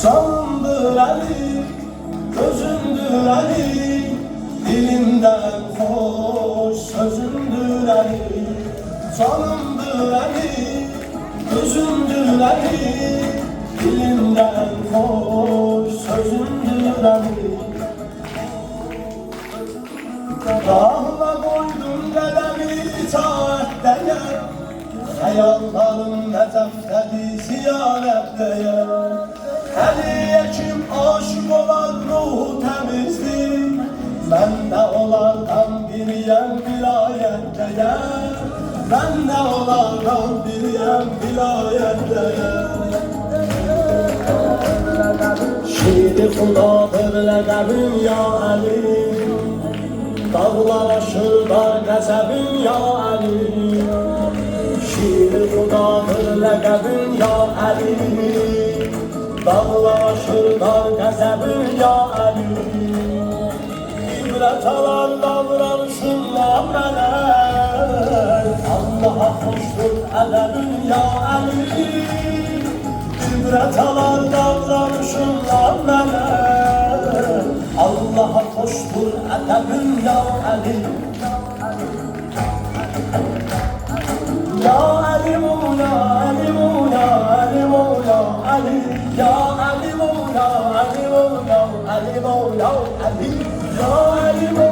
Canımdır Ali, gözümdür Ali, dilimden hoş sözümdür Ali. Canımdır Ali, gözümdür Ali, dilimden hoş sözümdür Ali. Dağla koydum dedemi itaatdeye, hayallarım nezeftedir ziyaretteye. Əliyə kim aşık olar ruhu təmizdir, mən də onlardan biriyəm vilayətdəyə. Mən də onlardan biriyəm vilayətdəyə. Şiiri xudadır ləqəbim ya Əli, dağlar aşırlar qəzəbim ya Əli. Şiiri xudadır ləqəbim ya Əli, dağlar aşırlar qəzəbim ya Əli. İbrət alar davranışınla mənə, Allaha xoşdur ədəbim ya Əli. İbrət alar davranışınla mənə, Allaha xoşdur ədəbim ya Əli. Ya Ali Mola, Ali Mola, Ali Mola, Ali. Ya Ali Mola, Ali Mola, Ali Mola, Ali. Ya Ali Mola.